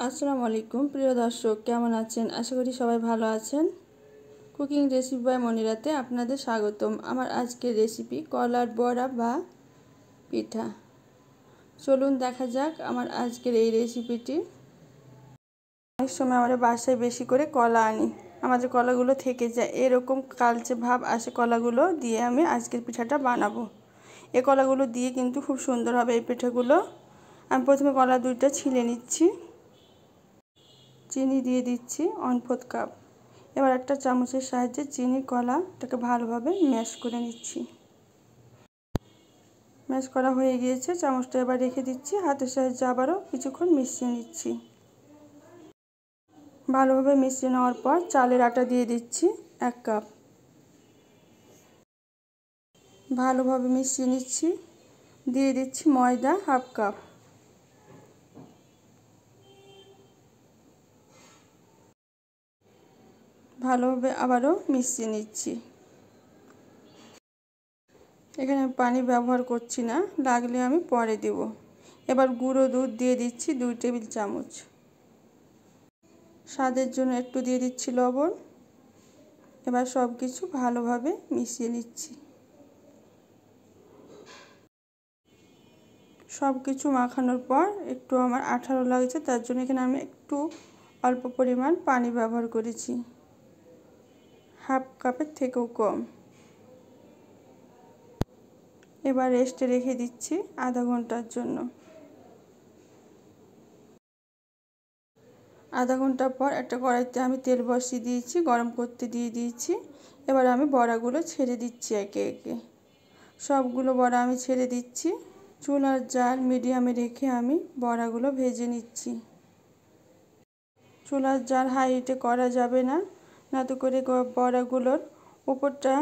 আসসালামু আলাইকুম প্রিয় দর্শক, কেমন আছেন? আশা করি সবাই ভালো আছেন। কুকিং রেসিপি বাই মনিরাতে আপনাদের স্বাগতম। আমার আজকের রেসিপি কলার বড়া বা পিঠা। চলুন দেখা যাক আমার আজকের এই রেসিপিটি। অনেক সময় আমরা বাসায় বেশি করে কলা আনি, আমাদের কলাগুলো থেকে যায়, এরকম কালচে ভাব আসে কলাগুলো দিয়ে। আমি আজকের পিঠাটা বানাবো। এই কলাগুলো দিয়ে কিন্তু খুব সুন্দর হবে এই পিঠাগুলো। আমি প্রথমে কলা দুইটা ছিলে নিচ্ছি। চিনি দিয়ে দিচ্ছি 1/4 কাপ। এবার একটা চামচের সাহায্যে চিনি কলাটাকে ভালোভাবে ম্যাশ করে নিচ্ছি। ম্যাশ করা হয়ে গিয়েছে, চামচটা এবার রেখে দিচ্ছি। হাতের সাহায্যে আবারও কিছুক্ষণ মিশিয়ে নিচ্ছি। ভালোভাবে মিশিয়ে নেওয়ার পর চালের আটা দিয়ে দিচ্ছি 1 কাপ। ভালোভাবে মিশিয়ে নিচ্ছি। দিয়ে দিচ্ছি ময়দা 1/2 কাপ। ভালোভাবে আবারও মিশিয়ে নিচ্ছি। এখানে পানি ব্যবহার করছি না, লাগলে আমি পরে দেব। এবার গুঁড়ো দুধ দিয়ে দিচ্ছি 2 টেবিল চামচ। স্বাদের জন্য একটু দিয়ে দিচ্ছি লবণ। এবার সব কিছু ভালোভাবে মিশিয়ে নিচ্ছি। সব কিছু মাখানোর পর একটু আমার আঠালো লাগছে, তার জন্য এখানে আমি একটু অল্প পরিমাণ পানি ব্যবহার করেছি, 1/2 কাপের থেকেও কম। এবার রেস্টে রেখে দিচ্ছি আধা ঘন্টার জন্য। আধা ঘন্টা পর একটা কড়াইতে আমি তেল বসিয়ে দিয়েছি, গরম করতে দিয়ে দিয়েছি। এবার আমি বড়াগুলো ছেড়ে দিচ্ছি একে একে। সবগুলো বড়া আমি ছেড়ে দিচ্ছি। চুলার জাল মিডিয়ামে রেখে আমি বড়াগুলো ভেজে নিচ্ছি। চুলার জাল হাই হিটে করা যাবে না, নাতে করে বড়াগুলোর উপরটা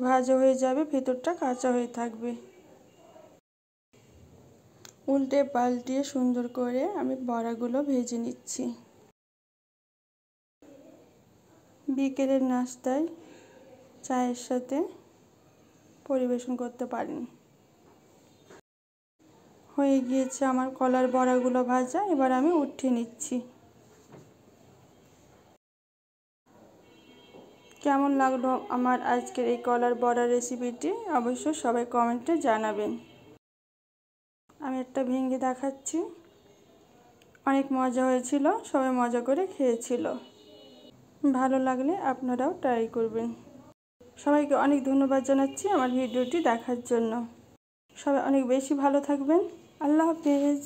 ভাজা হয়ে যাবে, ভেতরটা কাঁচা হয়ে থাকবে। উল্টে পাল্টিয়ে সুন্দর করে আমি বড়াগুলো ভেজে নিচ্ছি। বিকেলের নাস্তায় চায়ের সাথে পরিবেশন করতে পারেন। হয়ে গিয়েছে আমার কলার বড়াগুলো ভাজা, এবার আমি উঠিয়ে নিচ্ছি। কেমন লাগলো আমার আজকের এই কলার বড়া রেসিপিটি অবশ্যই সবাই কমেন্টে জানাবেন। আমি একটা ভেঙে দেখাচ্ছি। অনেক মজা হয়েছিল, সবাই মজা করে খেয়েছিল। ভালো লাগলে আপনারাও ট্রাই করবেন। সবাইকে অনেক ধন্যবাদ জানাচ্ছি আমার ভিডিওটি দেখার জন্য। সবাই অনেক বেশি ভালো থাকবেন। আল্লাহ হাফেজ।